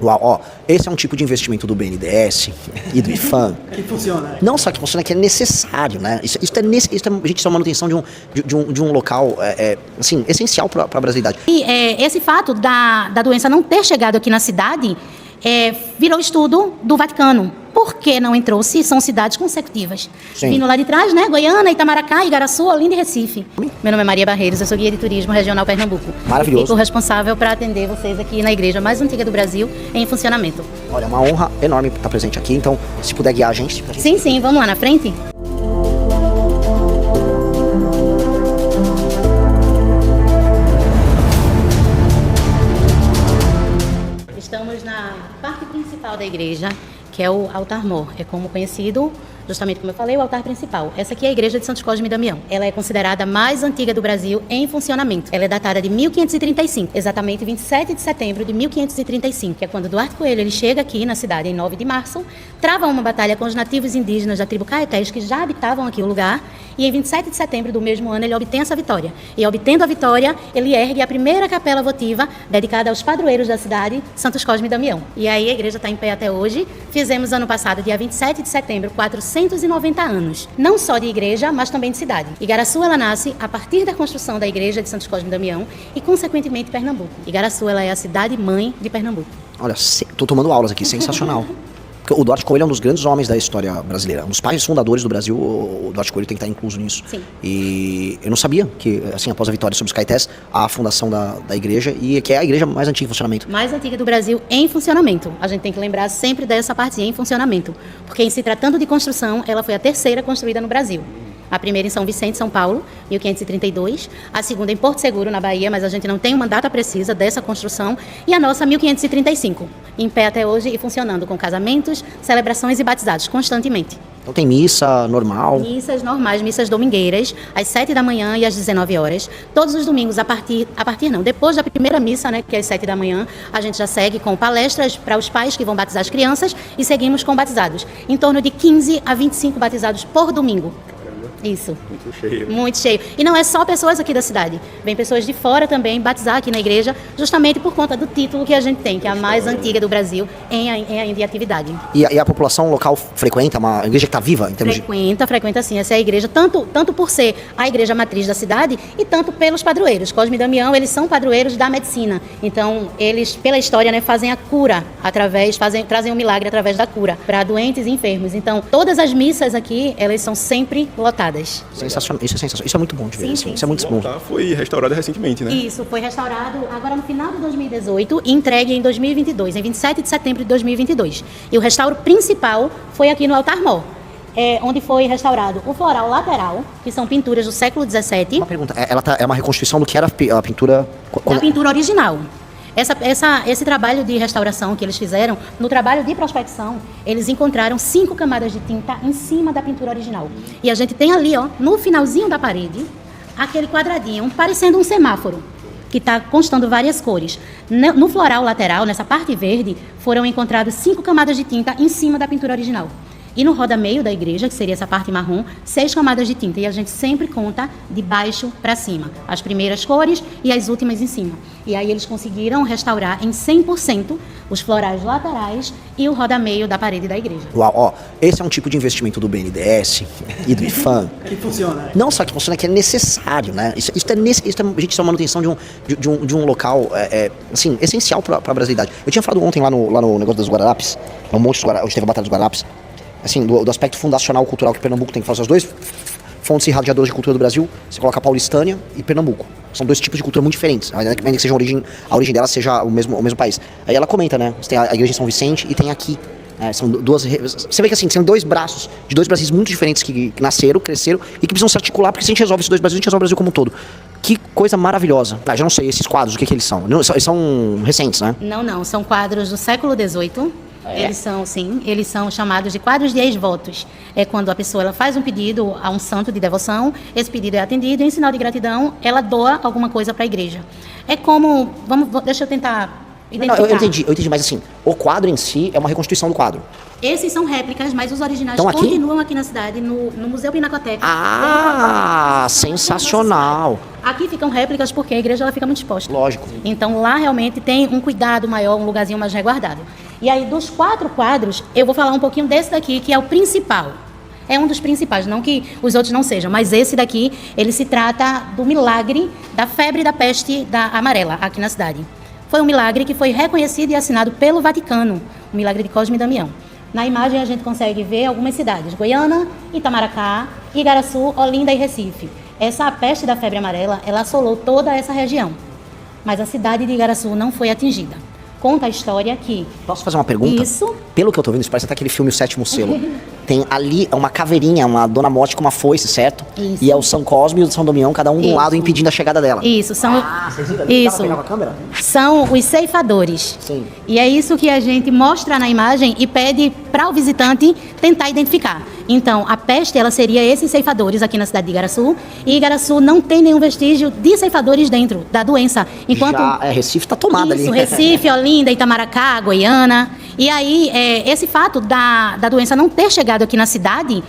Uau, ó, esse é um tipo de investimento do BNDES e do IFAM. Que funciona. Não só que funciona, que é necessário, né? Gente, isso é a manutenção de um local, assim, essencial para a brasilidade. E esse fato da doença não ter chegado aqui na cidade virou estudo do Vaticano. Por que não entrou? Se são cidades consecutivas. Sim. Vindo lá de trás, né? Goiânia, Itamaracá, Igaraçu, Olinda e Recife. Meu nome é Maria Barreiros, eu sou guia de turismo regional Pernambuco. Maravilhoso. E fico responsável para atender vocês aqui na igreja mais antiga do Brasil em funcionamento. Olha, é uma honra enorme estar presente aqui, então, se puder guiar a gente... Sim, vamos lá na frente? Estamos na parte principal da igreja, que é o altar-mor. É como conhecido, justamente como eu falei, o altar principal. Essa aqui é a igreja de Santos Cosme e Damião. Ela é considerada a mais antiga do Brasil em funcionamento. Ela é datada de 1535, exatamente 27 de setembro de 1535, que é quando Duarte Coelho ele chega aqui na cidade em 9 de março, trava uma batalha com os nativos indígenas da tribo Caetés, que já habitavam aqui o lugar, e em 27 de setembro do mesmo ano ele obtém essa vitória. E obtendo a vitória, ele ergue a primeira capela votiva dedicada aos padroeiros da cidade, Santos Cosme e Damião. E aí a igreja está em pé até hoje. Fizemos ano passado, dia 27 de setembro, 490 anos. Não só de igreja, mas também de cidade. Igaraçu, ela nasce a partir da construção da igreja de Santos Cosme e Damião e, consequentemente, Pernambuco. Igaraçu, ela é a cidade-mãe de Pernambuco. Olha, tô tomando aulas aqui, sensacional. O Duarte Coelho é um dos grandes homens da história brasileira. Um dos pais fundadores do Brasil, o Duarte Coelho tem que estar incluso nisso. Sim. E eu não sabia que, assim, após a vitória sobre os Caetés, a fundação da igreja, e que é a igreja mais antiga em funcionamento. Mais antiga do Brasil em funcionamento. A gente tem que lembrar sempre dessa parte em funcionamento. Porque, em se tratando de construção, ela foi a terceira construída no Brasil. A primeira em São Vicente, São Paulo, 1532. A segunda em Porto Seguro, na Bahia, mas a gente não tem uma data precisa dessa construção. E a nossa, 1535. Em pé até hoje e funcionando com casamentos, celebrações e batizados constantemente. Então tem missa normal. Missas normais, missas domingueiras, às 7 da manhã e às 19 horas. Todos os domingos, depois da primeira missa, né, que é às 7 da manhã, a gente já segue com palestras para os pais que vão batizar as crianças e seguimos com batizados. Em torno de 15 a 25 batizados por domingo. Isso. Muito cheio. Muito cheio. E não é só pessoas aqui da cidade. Vem pessoas de fora também batizar aqui na igreja, justamente por conta do título que a gente tem, que é a mais antiga do Brasil ainda em atividade. E a população local frequenta? Uma igreja que está viva em termos Frequenta sim. Essa é a igreja, tanto por ser a igreja matriz da cidade e tanto pelos padroeiros. Cosme e Damião, eles são padroeiros da medicina. Então, eles, pela história, né, fazem a cura trazem um milagre através da cura para doentes e enfermos. Então, todas as missas aqui, elas são sempre lotadas. Sensacional. Isso é sensacional. Isso é muito bom de ver. Sim, Assim. sim, Isso é muito bom. Foi restaurada recentemente, né? Isso, foi restaurado agora no final de 2018 e entregue em 2022, em 27 de setembro de 2022. E o restauro principal foi aqui no altar-mor, onde foi restaurado o floral lateral, que são pinturas do século XVII. Uma pergunta, é uma reconstituição do que era a pintura... Da pintura original. Esse trabalho de restauração que eles fizeram, no trabalho de prospecção, eles encontraram 5 camadas de tinta em cima da pintura original. E a gente tem ali, ó, no finalzinho da parede, aquele quadradinho parecendo um semáforo, que está constando várias cores. No floral lateral, nessa parte verde, foram encontradas 5 camadas de tinta em cima da pintura original. E no roda-meio da igreja, que seria essa parte marrom, 6 camadas de tinta. E a gente sempre conta de baixo para cima. As primeiras cores e as últimas em cima. E aí eles conseguiram restaurar em 100% os florais laterais e o roda-meio da parede da igreja. Uau, ó, esse é um tipo de investimento do BNDES e do IFAM. Que funciona. Não só que funciona, que é necessário, né? Isso é a manutenção de um local, assim, essencial para a brasilidade. Eu tinha falado ontem lá no negócio das Guararapes, no Monte dos Guararapes, onde teve a Batalha dos Guararapes, assim, do aspecto fundacional cultural que Pernambuco tem, que fazer as duas fontes irradiadoras de cultura do Brasil, você coloca Paulistânia e Pernambuco. São dois tipos de cultura muito diferentes, ainda que seja a origem delas seja o mesmo país. Aí ela comenta, né? Você tem a igreja de São Vicente e tem aqui. São duas. Você vê que assim, são dois braços de dois Brasis muito diferentes que nasceram, cresceram e que precisam se articular, porque se a gente resolve esses dois Brasis, a gente resolve o Brasil como um todo. Que coisa maravilhosa. Já não sei, esses quadros, o que eles são? Eles são recentes, né? Não. São quadros do século XVIII. Eles são chamados de quadros de ex-votos. É quando a pessoa ela faz um pedido a um santo de devoção, esse pedido é atendido e, em sinal de gratidão, ela doa alguma coisa para a igreja. É como... deixa eu tentar Não, eu entendi, mas assim, o quadro em si é uma reconstituição do quadro. Esses são réplicas, mas os originais Então, aqui? continuam aqui na cidade, no Museu Pinacoteca. Ah, sensacional. Aqui ficam réplicas porque a igreja ela fica muito exposta. Lógico. Então lá realmente tem um cuidado maior, um lugarzinho mais resguardado. E aí dos 4 quadros, eu vou falar um pouquinho desse daqui, que é o principal. É um dos principais, não que os outros não sejam, mas esse daqui, ele se trata do milagre da febre da peste amarela aqui na cidade. Foi um milagre que foi reconhecido e assinado pelo Vaticano, o milagre de Cosme e Damião. Na imagem a gente consegue ver algumas cidades, Goiânia, Itamaracá, Igaraçu, Olinda e Recife. Essa peste da febre amarela, ela assolou toda essa região, mas a cidade de Igaraçu não foi atingida. Conta a história que... Posso fazer uma pergunta? Isso. Pelo que eu tô vendo, isso parece até aquele filme O Sétimo Selo. Tem ali uma caveirinha, uma Dona Morte com uma foice, certo? Isso. E é o São Cosme e o São Damião, cada um de um Isso. lado, impedindo a chegada dela. Isso, são... Vocês viram ali? Dá pra Isso. pegar com a câmera? São os ceifadores. Sim. E é isso que a gente mostra na imagem e pede para o visitante tentar identificar. Então, a peste, ela seria esses ceifadores aqui na cidade de Igaraçu. E Igaraçu não tem nenhum vestígio de ceifadores dentro da doença. Enquanto Recife tá tomada ali. isso, Recife, Olinda, Itamaracá, Goiânia. E aí, esse fato da doença não ter chegado aqui na cidade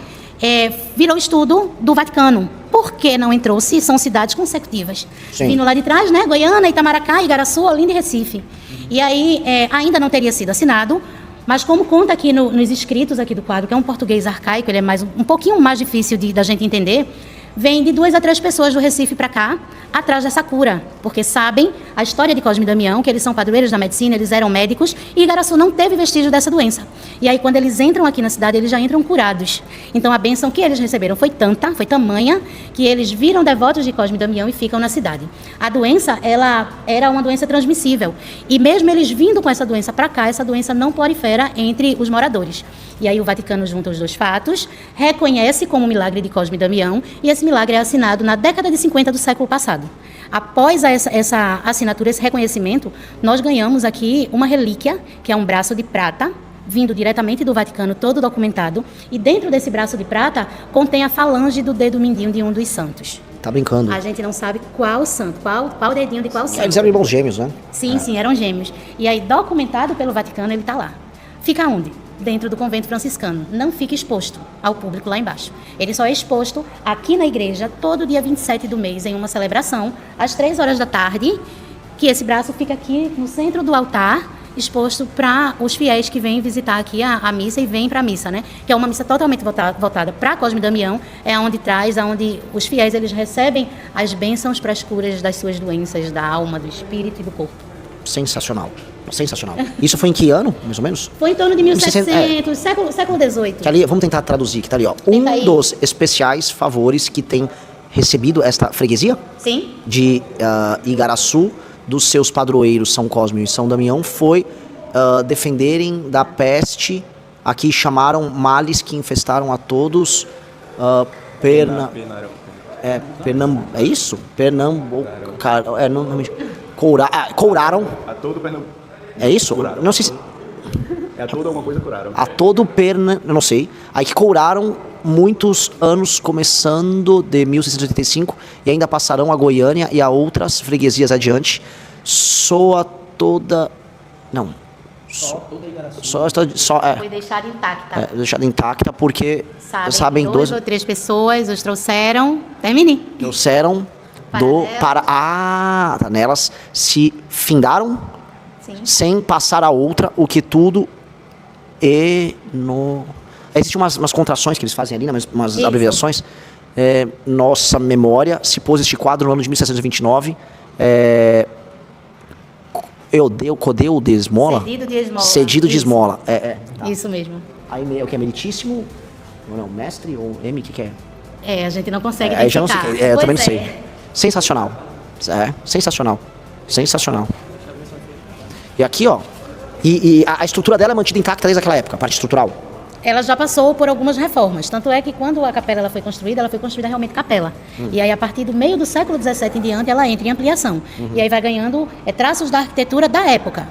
virou estudo do Vaticano. Por que não entrou? Se são cidades consecutivas. Sim. Vindo lá de trás, né? Goiânia, Itamaracá, Igaraçu, Olinda e Recife. E aí, ainda não teria sido assinado, mas como conta aqui nos escritos aqui do quadro, que é um português arcaico, ele é um pouquinho mais difícil da gente entender, vem de 2 a 3 pessoas do Recife para cá, atrás dessa cura, porque sabem a história de Cosme e Damião, que eles são padroeiros da medicina, eles eram médicos, e Igaraçu não teve vestígio dessa doença. E aí, quando eles entram aqui na cidade, eles já entram curados. Então, a bênção que eles receberam foi tamanha, que eles viram devotos de Cosme e Damião e ficam na cidade. A doença, ela era uma doença transmissível. E mesmo eles vindo com essa doença para cá, essa doença não prolifera entre os moradores. E aí o Vaticano junta os 2 fatos, reconhece como milagre de Cosme e Damião, e esse milagre é assinado na década de 50 do século passado. Após essa assinatura, esse reconhecimento, nós ganhamos aqui uma relíquia, que é um braço de prata, vindo diretamente do Vaticano, todo documentado, e dentro desse braço de prata contém a falange do dedo mindinho de um dos santos. Tá brincando. A gente não sabe qual santo, qual dedinho de qual santo. Eles eram irmãos gêmeos, né? Sim, eram gêmeos. E aí, documentado pelo Vaticano, ele está lá. Fica onde? Dentro do convento franciscano. Não fica exposto ao público lá embaixo. Ele só é exposto aqui na igreja, todo dia 27 do mês, em uma celebração, às 3 horas da tarde, que esse braço fica aqui no centro do altar, exposto para os fiéis que vêm visitar aqui a missa e vêm para a missa, né? Que é uma missa totalmente voltada para Cosme e Damião, é onde os fiéis eles recebem as bênçãos para as curas das suas doenças, da alma, do espírito e do corpo. Sensacional. Isso foi em que ano, mais ou menos? Foi em torno de 1700, século XVIII. Que ali, vamos tentar traduzir, que tá ali, ó. Dos especiais favores que tem recebido esta freguesia? Sim. De Igaraçu, dos seus padroeiros São Cosme e São Damião, foi defenderem da peste. Aqui chamaram males que infestaram a todos. É isso? Couraram. A todo Pernambuco. É isso? Curaram. Não sei se... A todo alguma coisa curaram. A todo eu não sei. Aí que couraram muitos anos, começando de 1685, e ainda passarão a Goiânia e a outras freguesias adiante. Soa toda... Não. Foi deixada intacta. Deixada intacta porque sabem 2 ou 3 pessoas os trouxeram. Termine. Trouxeram nelas se findaram. Sim. Sem passar a outra, o que tudo Existem umas contrações que eles fazem ali, né, umas abreviações. Nossa memória se pôs este quadro no ano de 1729. Codeu de esmola? Cedido de esmola. Tá. Isso mesmo. Aí o que é meritíssimo? Não, mestre ou M, o que é? A gente não consegue identificar. Já não sei, eu também não sei. Sensacional. Sensacional. E aqui, ó, e a estrutura dela é mantida intacta desde aquela época, a parte estrutural. Ela já passou por algumas reformas, tanto é que quando a capela ela foi construída realmente capela. E aí, a partir do meio do século XVII em diante, ela entra em ampliação. E aí vai ganhando traços da arquitetura da época.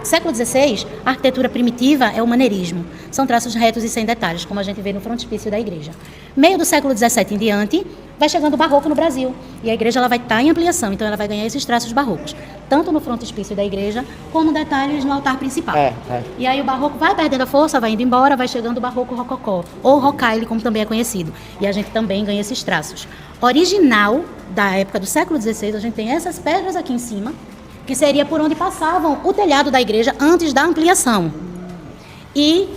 Século XVI, a arquitetura primitiva é o maneirismo. São traços retos e sem detalhes, como a gente vê no frontispício da igreja. Meio do século XVII em diante, vai chegando o barroco no Brasil. E a igreja ela vai estar em ampliação, então ela vai ganhar esses traços barrocos, tanto no frontispício da igreja, como detalhes no altar principal. E aí o barroco vai perdendo a força, vai indo embora, vai chegando o barroco rococó, ou rocaille, como também é conhecido. E a gente também ganha esses traços. Original, da época do século XVI, a gente tem essas pedras aqui em cima, que seria por onde passavam o telhado da igreja antes da ampliação. E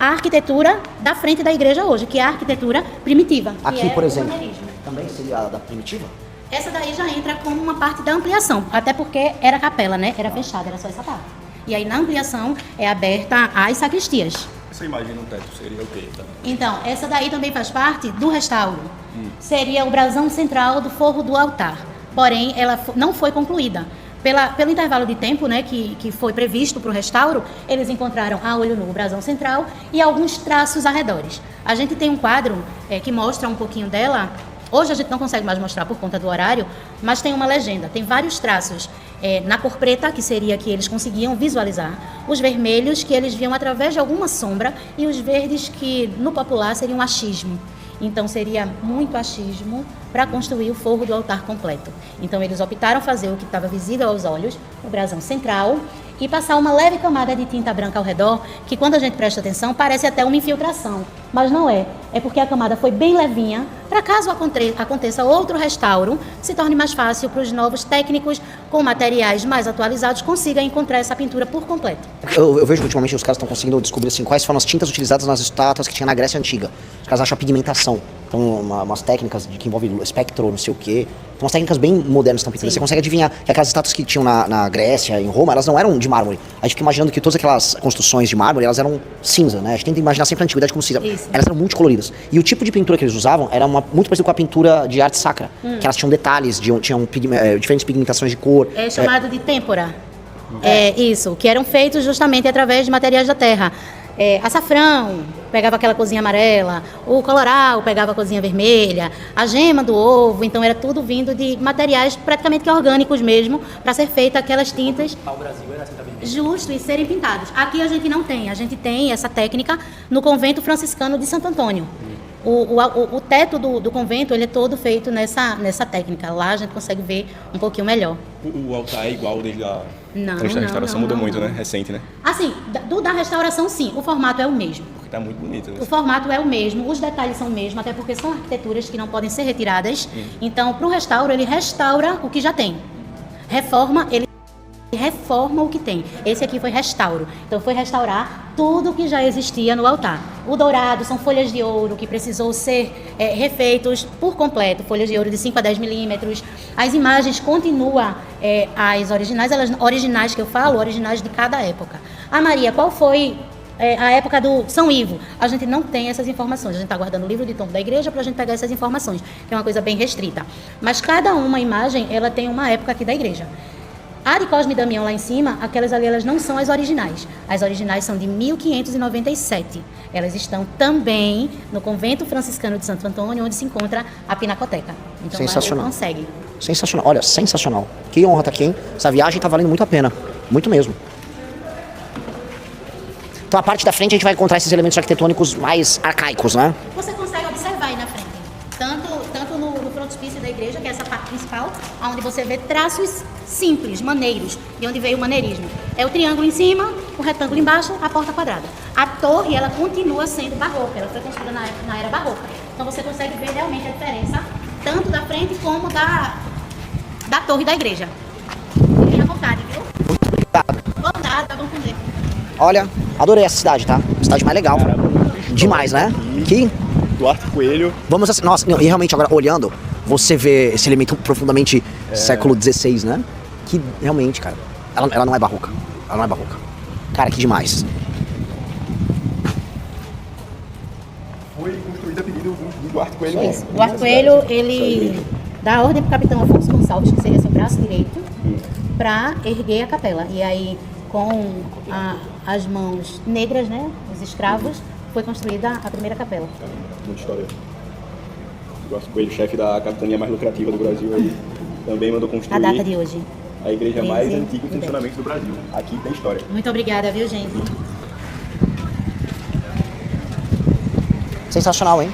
a arquitetura da frente da igreja hoje, que é a arquitetura primitiva. Aqui, por exemplo, também seria a da primitiva? Essa daí já entra como uma parte da ampliação, até porque era capela, né? Era fechada, era só essa parte. E aí na ampliação é aberta às sacristias. Essa imagem no teto seria o quê? Tá? Então, essa daí também faz parte do restauro. Seria o brasão central do forro do altar. Porém, ela não foi concluída. Pelo intervalo de tempo, né, que foi previsto para o restauro, eles encontraram a olho nu o brasão central e alguns traços arredores. A gente tem um quadro que mostra um pouquinho dela. Hoje a gente não consegue mais mostrar por conta do horário, mas tem uma legenda, tem vários traços na cor preta, que seria que eles conseguiam visualizar, os vermelhos, que eles viam através de alguma sombra, e os verdes, que no popular seria um achismo. Então seria muito achismo para construir o forro do altar completo. Então eles optaram fazer o que estava visível aos olhos, o brasão central, e passar uma leve camada de tinta branca ao redor, que quando a gente presta atenção parece até uma infiltração, mas não é. É porque a camada foi bem levinha, para caso aconteça outro restauro, se torne mais fácil para os novos técnicos com materiais mais atualizados consigam encontrar essa pintura por completo. Eu vejo que ultimamente os caras estão conseguindo descobrir assim, quais foram as tintas utilizadas nas estátuas que tinha na Grécia Antiga. Os caras acham a pigmentação. Então, umas técnicas que envolvem espectro, não sei o quê. Então, umas técnicas bem modernas estão pintadas. Você consegue adivinhar que aquelas estátuas que tinham na Grécia, em Roma, elas não eram de mármore. A gente fica imaginando que todas aquelas construções de mármore, elas eram cinza, né? A gente tenta imaginar sempre a antiguidade como cinza. Isso. Elas eram multicoloridas. E o tipo de pintura que eles usavam era muito parecido com a pintura de arte sacra. Que elas tinham detalhes, tinham diferentes pigmentações de cor. É chamado de têmpora. Isso, que eram feitos justamente através de materiais da terra. Açafrão pegava aquela cozinha amarela, o coloral pegava a cozinha vermelha, a gema do ovo, então era tudo vindo de materiais praticamente que orgânicos mesmo, para ser feita aquelas tintas. O Brasil era assim também. Justo, e serem pintados. Aqui a gente não tem, a gente tem essa técnica no convento franciscano de Santo Antônio. O teto do convento, ele é todo feito nessa técnica. Lá a gente consegue ver um pouquinho melhor. O altar é igual desde a restauração, não, mudou não, muito, não. né? Recente, né? Assim, da restauração sim, o formato é o mesmo. Porque tá muito bonito. Né? O formato é o mesmo, os detalhes são o mesmo, até porque são arquiteturas que não podem ser retiradas. Então, para o restauro, ele restaura o que já tem. Ele reforma o que tem. Esse aqui foi restauro. Então, foi restaurar tudo que já existia no altar. O dourado são folhas de ouro que precisou ser refeitos por completo. Folhas de ouro de 5 a 10 milímetros. As imagens continuam as originais, elas originais que eu falo, originais de cada época. A Maria, qual foi a época do São Ivo? A gente não tem essas informações. A gente está guardando o livro de tombo da igreja para a gente pegar essas informações, que é uma coisa bem restrita. Mas cada uma imagem, ela tem uma época aqui da igreja. A de Cosme e Damião lá em cima, aquelas ali, elas não são as originais. As originais são de 1597. Elas estão também no convento franciscano de Santo Antônio, onde se encontra a Pinacoteca. Então Sensacional. lá consegue. Sensacional, olha, sensacional. Que honra tá aqui, hein? Essa viagem tá valendo muito a pena. Muito mesmo. Então a parte da frente a gente vai encontrar esses elementos arquitetônicos mais arcaicos, né? Você consegue observar aí na frente. Tanto no frontispício da igreja, que é essa parte principal, onde você vê traços simples, maneiros, de onde veio o maneirismo. É o triângulo em cima, o retângulo embaixo, a porta quadrada. A torre, ela continua sendo barroca, ela foi construída na era barroca. Então você consegue ver realmente a diferença, tanto da frente como da torre da igreja. Fique à vontade, viu? Muito obrigado. Bom nada, vamos comer. Olha, adorei essa cidade, tá? Cidade mais legal. Demais, né? Que... Duarte Coelho. Vamos assim, nossa, e realmente agora olhando, você vê esse elemento profundamente século XVI, né? Que realmente, cara, ela não é barroca. Ela não é barroca. Cara, que demais. Foi construída a pedido do Duarte Coelho. Isso. O Duarte Coelho, ele dá a ordem para o capitão Afonso Gonçalves, que seria seu braço direito, para erguer a capela. E aí, com as mãos negras, né, os escravos, foi construída a primeira capela. Muita história. O Duarte Coelho, chefe da capitania mais lucrativa do Brasil, aí, também mandou construir A data de hoje. a igreja mais antiga em funcionamento do Brasil. Aqui tem história. Muito obrigada, viu, gente? Sensacional, hein?